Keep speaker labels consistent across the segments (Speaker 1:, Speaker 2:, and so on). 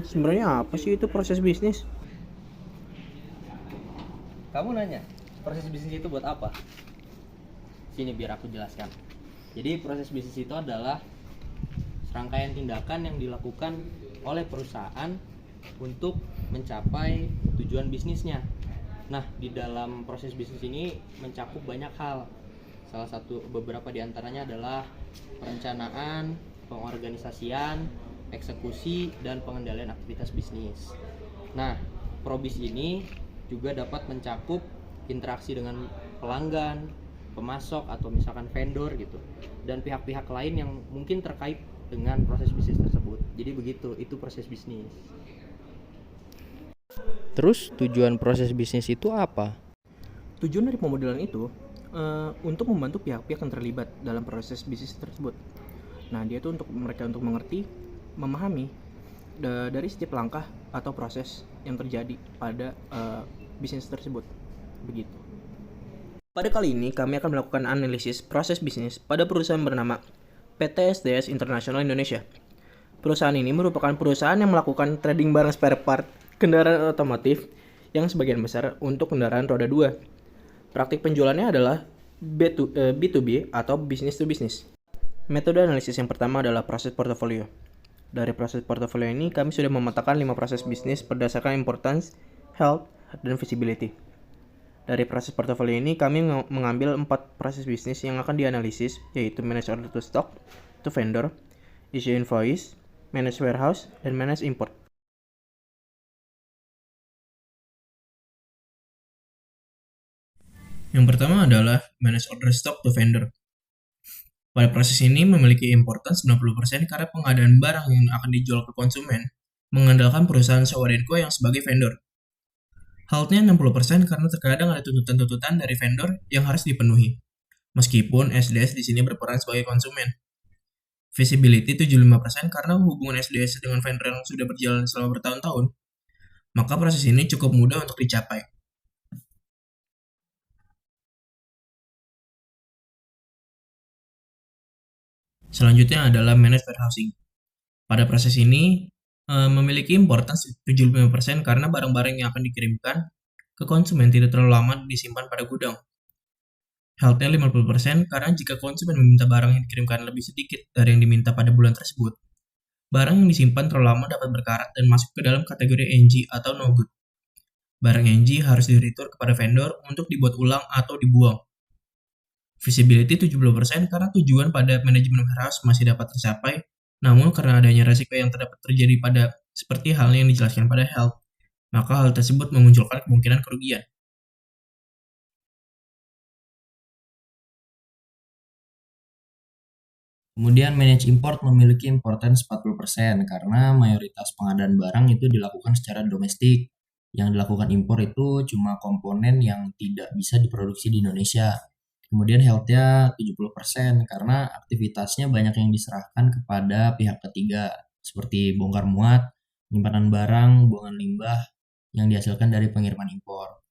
Speaker 1: Sebenarnya apa sih itu proses bisnis?
Speaker 2: Kamu nanya, proses bisnis itu buat apa? Sini biar aku jelaskan. Jadi proses bisnis itu adalah serangkaian tindakan yang dilakukan oleh perusahaan untuk mencapai tujuan bisnisnya. Nah, di dalam proses bisnis ini mencakup banyak hal. Salah satu beberapa di antaranya adalah perencanaan, pengorganisasian, eksekusi, dan pengendalian aktivitas bisnis. Nah, probis ini juga dapat mencakup interaksi dengan pelanggan, pemasok atau misalkan vendor gitu, dan pihak-pihak lain yang mungkin terkait dengan proses bisnis tersebut. Jadi begitu, itu proses bisnis.
Speaker 3: Terus tujuan proses bisnis itu apa?
Speaker 1: Tujuan dari pemodelan itu untuk membantu pihak-pihak yang terlibat dalam proses bisnis tersebut. Nah, dia tuh untuk mereka untuk mengerti, memahami dari setiap langkah atau proses yang terjadi pada bisnis tersebut. Begitu. Pada kali ini kami akan melakukan analisis proses bisnis pada perusahaan bernama PT SDS International Indonesia. Perusahaan ini merupakan perusahaan yang melakukan trading barang spare part kendaraan otomotif yang sebagian besar untuk kendaraan roda 2. Praktik penjualannya adalah B2B atau business to business. Metode analisis yang pertama adalah proses portofolio. Dari proses portofolio ini, kami sudah memetakan 5 proses bisnis berdasarkan importance, health, dan visibility. Dari proses portofolio ini, kami mengambil 4 proses bisnis yang akan dianalisis, yaitu manage order to stock, to vendor, issue invoice, manage warehouse, dan manage import. Yang pertama adalah manage order stock to vendor. Pada proses ini memiliki importance 90% karena pengadaan barang yang akan dijual ke konsumen mengandalkan perusahaan Sawadenko yang sebagai vendor. Haltnya 60% karena terkadang ada tuntutan-tuntutan dari vendor yang harus dipenuhi. Meskipun SDS di sini berperan sebagai konsumen. Visibility 75% karena hubungan SDS dengan vendor yang sudah berjalan selama bertahun-tahun, maka proses ini cukup mudah untuk dicapai. Selanjutnya adalah manage warehousing. Pada proses ini memiliki importance 75% karena barang-barang yang akan dikirimkan ke konsumen tidak terlalu lama disimpan pada gudang. Health-nya 50% karena jika konsumen meminta barang yang dikirimkan lebih sedikit dari yang diminta pada bulan tersebut, barang yang disimpan terlalu lama dapat berkarat dan masuk ke dalam kategori NG atau no good. Barang NG harus di-return kepada vendor untuk dibuat ulang atau dibuang. Visibility 70% karena tujuan pada manajemen warehouse masih dapat tercapai, namun karena adanya resiko yang terdapat terjadi pada seperti halnya yang dijelaskan pada health, maka hal tersebut memunculkan kemungkinan kerugian.
Speaker 2: Kemudian manage import memiliki importance 40% karena mayoritas pengadaan barang itu dilakukan secara domestik. Yang dilakukan impor itu cuma komponen yang tidak bisa diproduksi di Indonesia. Kemudian health-nya 70% karena aktivitasnya banyak yang diserahkan kepada pihak ketiga seperti bongkar muat, penyimpanan barang, buangan limbah yang dihasilkan dari pengiriman impor.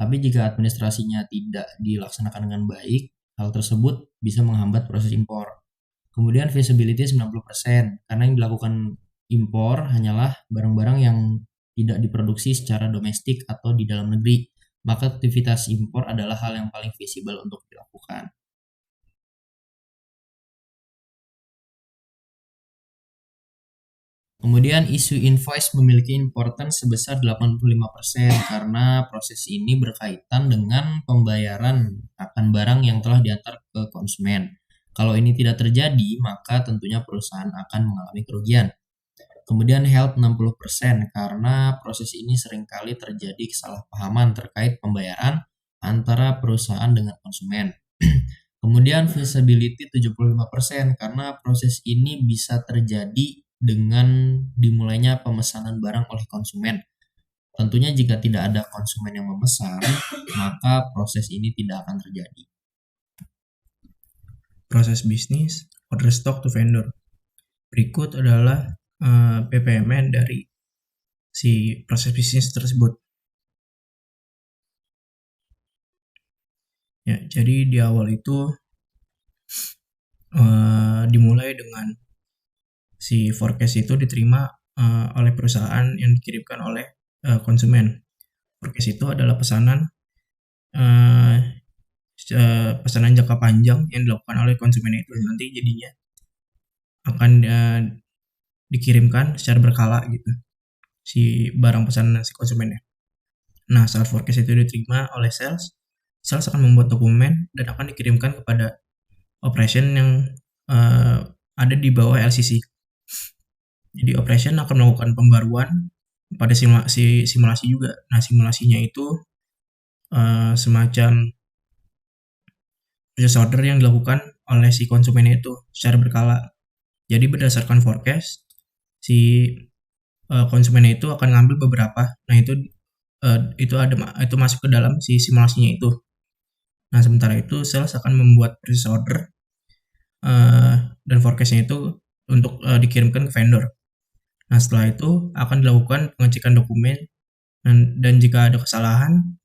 Speaker 2: Tapi jika administrasinya tidak dilaksanakan dengan baik, hal tersebut bisa menghambat proses impor. Kemudian feasibility 90% karena yang dilakukan impor hanyalah barang-barang yang tidak diproduksi secara domestik atau di dalam negeri, maka aktivitas impor adalah hal yang paling visible untuk dilakukan. Kemudian isu invoice memiliki importance sebesar 85% karena proses ini berkaitan dengan pembayaran akan barang yang telah diantar ke konsumen. Kalau ini tidak terjadi, maka tentunya perusahaan akan mengalami kerugian. Kemudian health 60% karena proses ini seringkali terjadi kesalahpahaman terkait pembayaran antara perusahaan dengan konsumen. Kemudian feasibility 75% karena proses ini bisa terjadi dengan dimulainya pemesanan barang oleh konsumen. Tentunya jika tidak ada konsumen yang memesan, maka proses ini tidak akan terjadi.
Speaker 1: Proses bisnis order stock to vendor. Berikut adalah PPMN dari si proses bisnis tersebut. Ya, jadi di awal itu dimulai dengan si forecast itu diterima oleh perusahaan yang dikirimkan oleh konsumen. Forecast itu adalah eh, pesanan jangka panjang yang dilakukan oleh konsumen itu, nanti jadinya akan dikirimkan secara berkala gitu si barang pesanan si konsumennya. Nah, saat forecast itu diterima oleh sales, sales akan membuat dokumen dan akan dikirimkan kepada operation yang ada di bawah LCC. Jadi operation akan melakukan pembaruan pada simulasi juga. Nah, simulasinya itu semacam purchase order yang dilakukan oleh si konsumen itu secara berkala. Jadi berdasarkan forecast, si konsumen itu akan ngambil beberapa. Nah, itu masuk ke dalam si simulasinya itu. Nah, sementara itu sales akan membuat purchase order dan forecastnya itu untuk dikirimkan ke vendor. Nah, setelah itu akan dilakukan pengecekan dokumen dan jika ada kesalahan,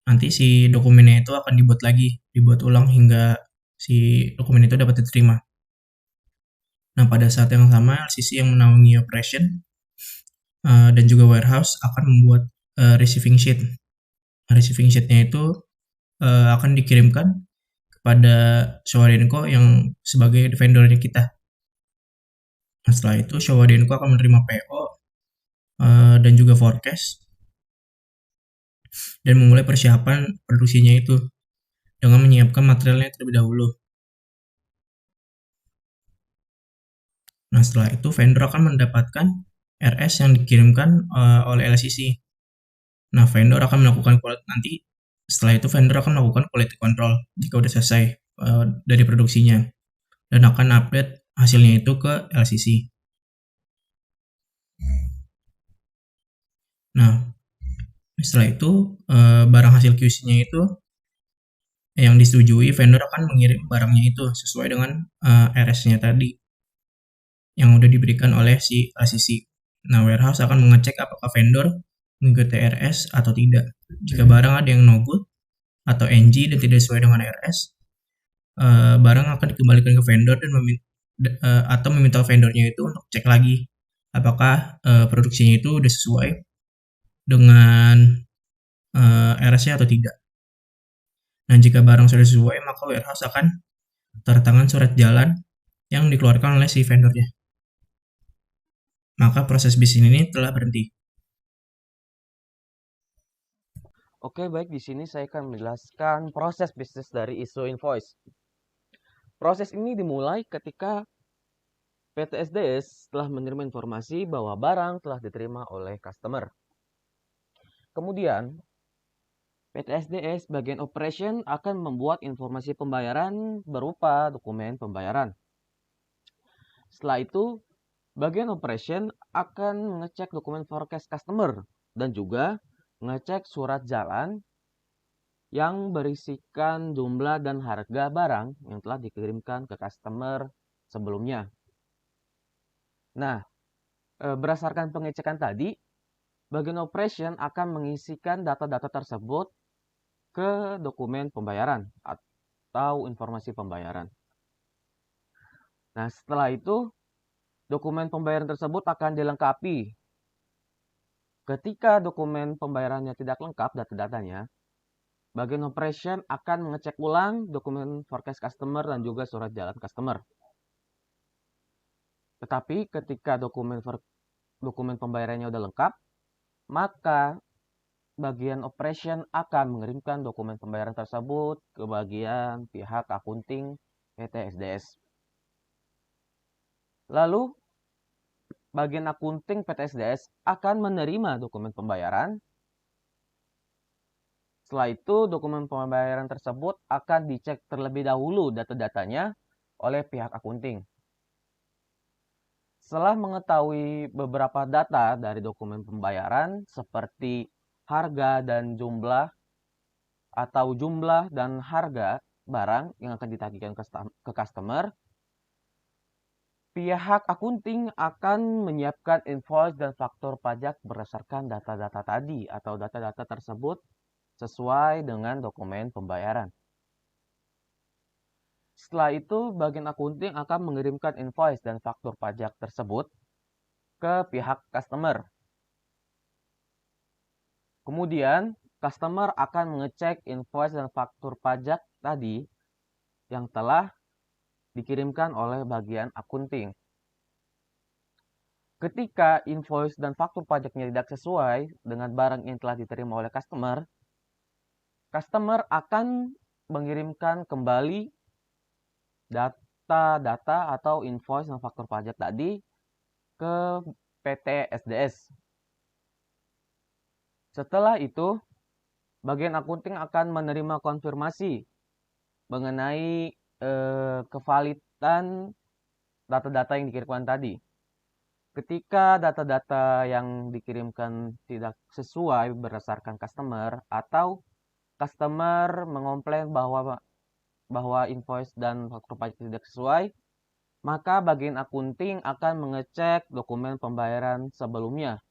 Speaker 1: nanti si dokumennya itu akan dibuat ulang hingga si dokumen itu dapat diterima. Nah, pada saat yang sama, LCC yang menaungi operation dan juga warehouse akan membuat receiving sheet. Receiving sheet-nya itu akan dikirimkan kepada Showa-Denko yang sebagai vendornya kita. Nah, setelah itu Showa-Denko akan menerima PO dan juga forecast dan memulai persiapan produksinya itu dengan menyiapkan materialnya terlebih dahulu. Nah, setelah itu vendor akan mendapatkan RS yang dikirimkan oleh LCC. Nah, vendor akan melakukan setelah itu vendor akan melakukan quality control jika sudah selesai dari produksinya dan akan update hasilnya itu ke LCC. Nah, setelah itu barang hasil QC-nya itu yang disetujui, vendor akan mengirim barangnya itu sesuai dengan RS-nya tadi yang udah diberikan oleh si LCC. Nah, warehouse akan mengecek apakah vendor mengikuti RS atau tidak. Jika barang ada yang no good atau NG dan tidak sesuai dengan RS, barang akan dikembalikan ke vendor dan atau meminta vendornya itu untuk cek lagi apakah produksinya itu udah sesuai dengan RS-nya atau tidak. Nah, jika barang sudah sesuai, maka warehouse akan tanda tangan surat jalan yang dikeluarkan oleh si vendornya. Maka proses bisnis ini telah berhenti.
Speaker 4: Oke, baik, di sini saya akan menjelaskan proses bisnis dari issue invoice. Proses ini dimulai ketika PT SDS telah menerima informasi bahwa barang telah diterima oleh customer. Kemudian, PT SDS bagian operation akan membuat informasi pembayaran berupa dokumen pembayaran. Setelah itu, bagian operation akan mengecek dokumen forecast customer dan juga mengecek surat jalan yang berisikan jumlah dan harga barang yang telah dikirimkan ke customer sebelumnya. Nah, berdasarkan pengecekan tadi, bagian operation akan mengisikan data-data tersebut ke dokumen pembayaran atau informasi pembayaran. Nah, setelah itu, dokumen pembayaran tersebut akan dilengkapi. Ketika dokumen pembayarannya tidak lengkap data-datanya, bagian operation akan mengecek ulang dokumen forecast customer dan juga surat jalan customer. Tetapi ketika dokumen pembayarannya sudah lengkap, maka bagian operation akan mengirimkan dokumen pembayaran tersebut ke bagian pihak akunting PT SDS. Lalu, bagian akunting PT SDS akan menerima dokumen pembayaran. Setelah itu, dokumen pembayaran tersebut akan dicek terlebih dahulu data-datanya oleh pihak akunting. Setelah mengetahui beberapa data dari dokumen pembayaran seperti harga dan jumlah atau jumlah dan harga barang yang akan ditagihkan ke customer, pihak akunting akan menyiapkan invoice dan faktur pajak berdasarkan data-data tadi atau data-data tersebut sesuai dengan dokumen pembayaran. Setelah itu, bagian akunting akan mengirimkan invoice dan faktur pajak tersebut ke pihak customer. Kemudian, customer akan mengecek invoice dan faktur pajak tadi yang telah dikirimkan oleh bagian akunting. Ketika invoice dan faktur pajaknya tidak sesuai dengan barang yang telah diterima oleh customer akan mengirimkan kembali data-data atau invoice dan faktur pajak tadi ke PT SDS. Setelah itu, bagian akunting akan menerima konfirmasi mengenai kevalidan data-data yang dikirimkan tadi. Ketika data-data yang dikirimkan tidak sesuai berdasarkan customer atau customer mengomplain bahwa invoice dan faktur pajak tidak sesuai, maka bagian akunting akan mengecek dokumen pembayaran sebelumnya.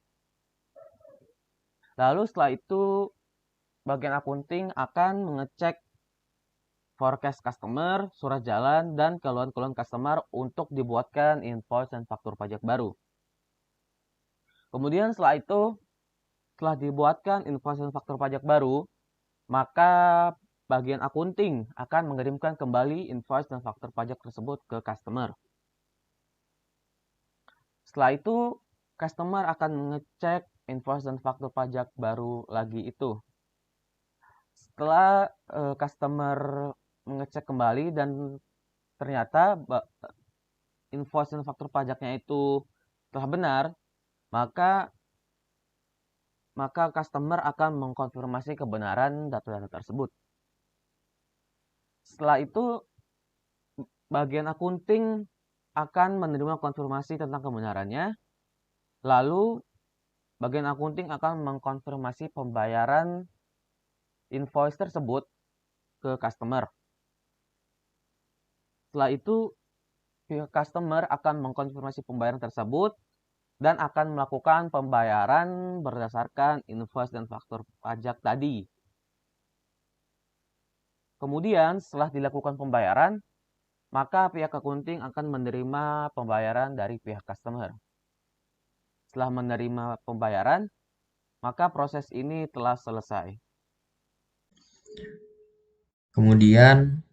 Speaker 4: Lalu setelah itu, bagian akunting akan mengecek forecast customer, surat jalan, dan keluhan-keluhan customer untuk dibuatkan invoice dan faktur pajak baru. Kemudian setelah itu, setelah dibuatkan invoice dan faktur pajak baru, maka bagian akunting akan mengirimkan kembali invoice dan faktur pajak tersebut ke customer. Setelah itu, customer akan mengecek invoice dan faktur pajak baru lagi itu. Setelah customer mengecek kembali dan ternyata invoice dan faktur pajaknya itu telah benar, maka customer akan mengkonfirmasi kebenaran data-data tersebut. Setelah itu, bagian akunting akan menerima konfirmasi tentang kebenarannya, lalu bagian akunting akan mengkonfirmasi pembayaran invoice tersebut ke customer. Setelah itu, pihak customer akan mengkonfirmasi pembayaran tersebut dan akan melakukan pembayaran berdasarkan invoice dan faktur pajak tadi. Kemudian, setelah dilakukan pembayaran, maka pihak akunting akan menerima pembayaran dari pihak customer. Setelah menerima pembayaran, maka proses ini telah selesai.
Speaker 2: Kemudian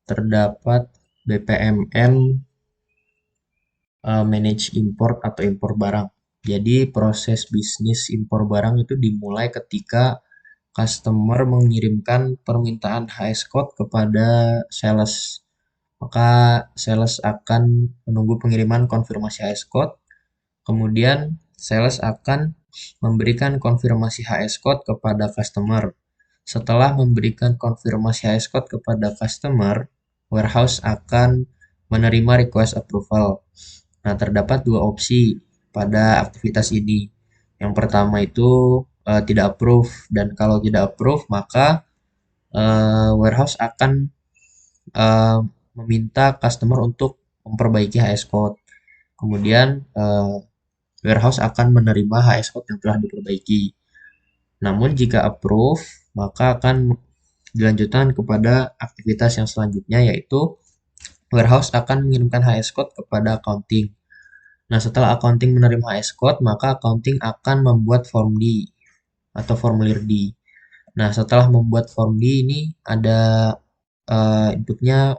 Speaker 2: terdapat BPMN manage import atau impor barang. Jadi proses bisnis impor barang itu dimulai ketika customer mengirimkan permintaan HS code kepada sales. Maka sales akan menunggu pengiriman konfirmasi HS code. Kemudian sales akan memberikan konfirmasi HS code kepada customer. Setelah memberikan konfirmasi HS code kepada customer, warehouse akan menerima request approval. Nah, terdapat dua opsi pada aktivitas ini. Yang pertama itu tidak approve, dan kalau tidak approve maka warehouse akan meminta customer untuk memperbaiki HS code. Kemudian warehouse akan menerima HS code yang telah diperbaiki. Namun jika approve, maka akan dilanjutkan kepada aktivitas yang selanjutnya, yaitu warehouse akan mengirimkan HS code kepada accounting. Nah, setelah accounting menerima HS code, maka accounting akan membuat form D atau formulir D. Nah, setelah membuat form D ini ada inputnya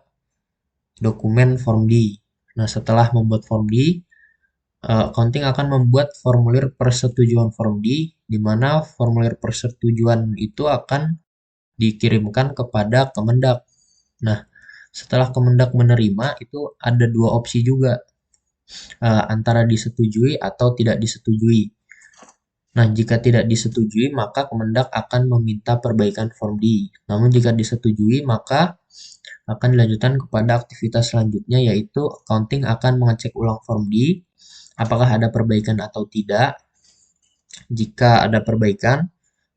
Speaker 2: dokumen form D. Nah, setelah membuat form D, accounting akan membuat formulir persetujuan form D, di mana formulir persetujuan itu akan dikirimkan kepada Kemendak. Nah, setelah Kemendak menerima, itu ada dua opsi juga, antara disetujui atau tidak disetujui. Nah, jika tidak disetujui, maka Kemendak akan meminta perbaikan form D. Namun jika disetujui, maka akan dilanjutkan kepada aktivitas selanjutnya, yaitu accounting akan mengecek ulang form D, apakah ada perbaikan atau tidak. Jika ada perbaikan,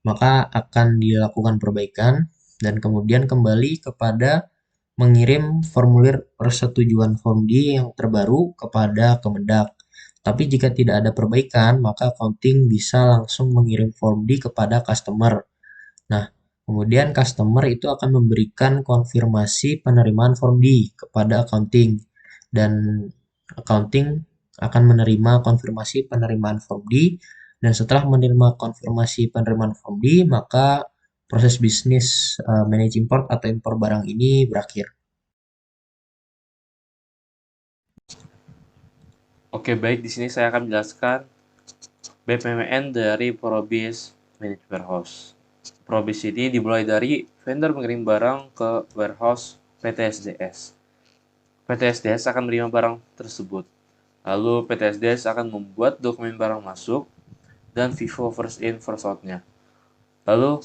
Speaker 2: maka akan dilakukan perbaikan dan kemudian kembali kepada mengirim formulir persetujuan form D yang terbaru kepada Kemendak. Tapi jika tidak ada perbaikan, maka accounting bisa langsung mengirim form D kepada customer. Nah, kemudian customer itu akan memberikan konfirmasi penerimaan form D kepada accounting, dan accounting akan menerima konfirmasi penerimaan form D, dan setelah menerima konfirmasi penerimaan form D, maka proses bisnis manage import atau impor barang ini berakhir.
Speaker 5: Oke, baik, di sini saya akan menjelaskan BPMN dari Probis Manage Warehouse. Probis ini dimulai dari vendor mengirim barang ke warehouse PT SDS. PT SDS akan menerima barang tersebut. Lalu PT SDS akan membuat dokumen barang masuk dan FIFO first in first out-nya. Lalu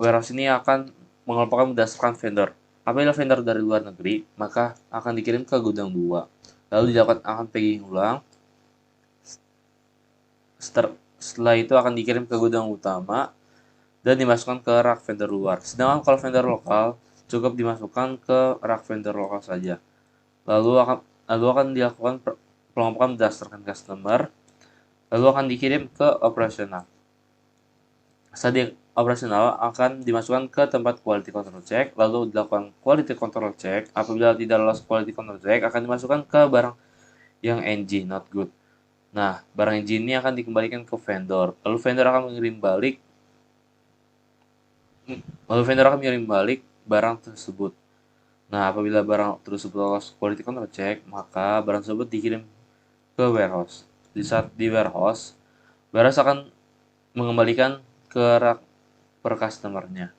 Speaker 5: warehouse ini akan mengelompokkan berdasarkan vendor. Apabila vendor dari luar negeri, maka akan dikirim ke gudang 2. Lalu dilakukan akan packing ulang. Setelah itu akan dikirim ke gudang utama dan dimasukkan ke rak vendor luar. Sedangkan kalau vendor lokal, cukup dimasukkan ke rak vendor lokal saja. Lalu akan dilakukan pelompokan berdasarkan customer, lalu akan dikirim ke operasional. Saat di operasional akan dimasukkan ke tempat quality control check, lalu dilakukan quality control check. Apabila tidak lolos quality control check, akan dimasukkan ke barang yang NG, not good. Nah, barang NG ini akan dikembalikan ke vendor, lalu vendor akan mengirim balik barang tersebut. Nah, apabila barang tersebut lolos quality control check, maka barang tersebut dikirim ke warehouse. Di saat di warehouse akan mengembalikan ke rak per customer-nya.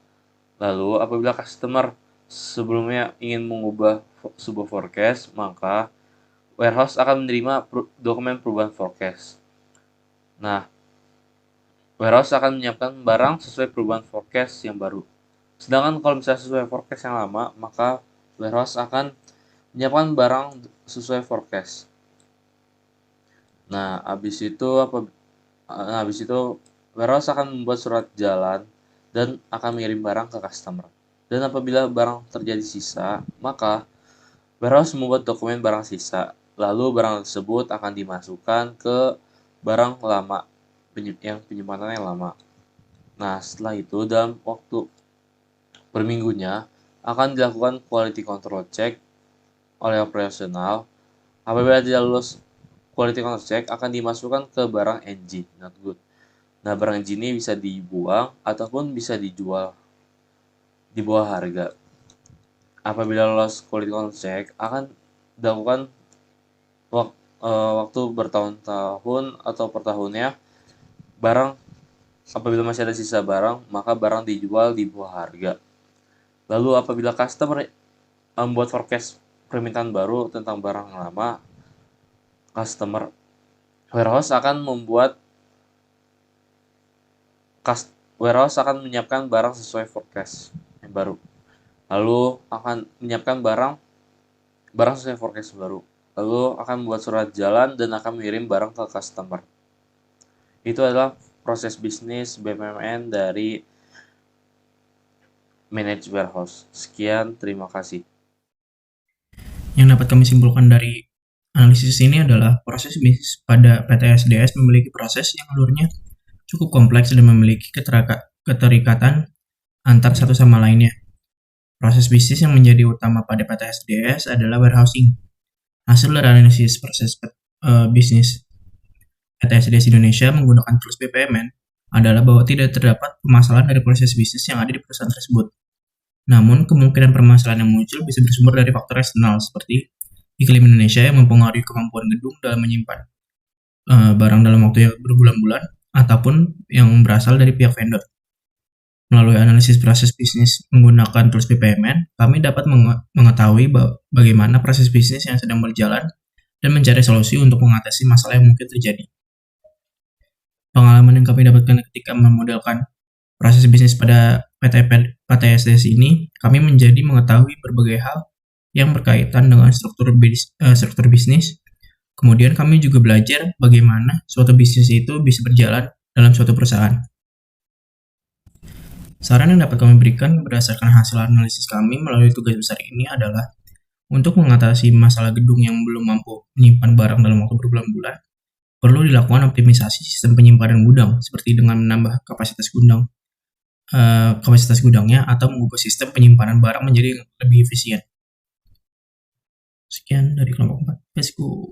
Speaker 5: Lalu, apabila customer sebelumnya ingin mengubah sebuah forecast, maka warehouse akan menerima dokumen perubahan forecast. Nah, warehouse akan menyiapkan barang sesuai perubahan forecast yang baru. Sedangkan kalau misalnya sesuai forecast yang lama, maka warehouse akan menyiapkan barang sesuai forecast. Nah, habis itu warehouse akan membuat surat jalan dan akan mengirim barang ke customer. Dan apabila barang terjadi sisa, maka warehouse membuat dokumen barang sisa. Lalu barang tersebut akan dimasukkan ke barang lama yang penyimpanannya lama. Nah, setelah itu dalam waktu berminggunya akan dilakukan quality control check oleh operasional. Apabila tidak lulus quality control check, akan dimasukkan ke barang NG, not good. Nah, barang NG ini bisa dibuang ataupun bisa dijual di bawah harga. Apabila lolos quality control check, akan dilakukan waktu bertahun-tahun atau per tahunnya. Apabila masih ada sisa barang, maka barang dijual di bawah harga. Lalu apabila customer membuat forecast permintaan baru tentang barang lama, warehouse akan menyiapkan barang sesuai forecast yang baru. Lalu akan menyiapkan barang sesuai forecast baru. Lalu akan membuat surat jalan dan akan mengirim barang ke customer. Itu adalah proses bisnis BPMN dari Manage Warehouse. Sekian, terima kasih.
Speaker 1: Yang dapat kami simpulkan dari analisis ini adalah proses bisnis pada PT SDS memiliki proses yang alurnya cukup kompleks dan memiliki keterikatan antar satu sama lainnya. Proses bisnis yang menjadi utama pada PT SDS adalah warehousing. Hasil dari analisis proses bisnis PT SDS Indonesia menggunakan tools BPMN adalah bahwa tidak terdapat permasalahan dari proses bisnis yang ada di perusahaan tersebut. Namun, kemungkinan permasalahan yang muncul bisa bersumber dari faktor eksternal seperti iklim Indonesia yang mempengaruhi kemampuan gedung dalam menyimpan barang dalam waktu yang berbulan-bulan ataupun yang berasal dari pihak vendor. Melalui analisis proses bisnis menggunakan tools BPMN, kami dapat mengetahui bagaimana proses bisnis yang sedang berjalan dan mencari solusi untuk mengatasi masalah yang mungkin terjadi. Pengalaman yang kami dapatkan ketika memodelkan proses bisnis pada PT SDS ini, kami menjadi mengetahui berbagai hal yang berkaitan dengan struktur bisnis. Kemudian kami juga belajar bagaimana suatu bisnis itu bisa berjalan dalam suatu perusahaan. Saran yang dapat kami berikan berdasarkan hasil analisis kami melalui tugas besar ini adalah untuk mengatasi masalah gedung yang belum mampu menyimpan barang dalam waktu berbulan-bulan, perlu dilakukan optimisasi sistem penyimpanan gudang seperti dengan menambah kapasitas gudangnya atau mengubah sistem penyimpanan barang menjadi lebih efisien. Sekian dari kelompok 4. Let's go.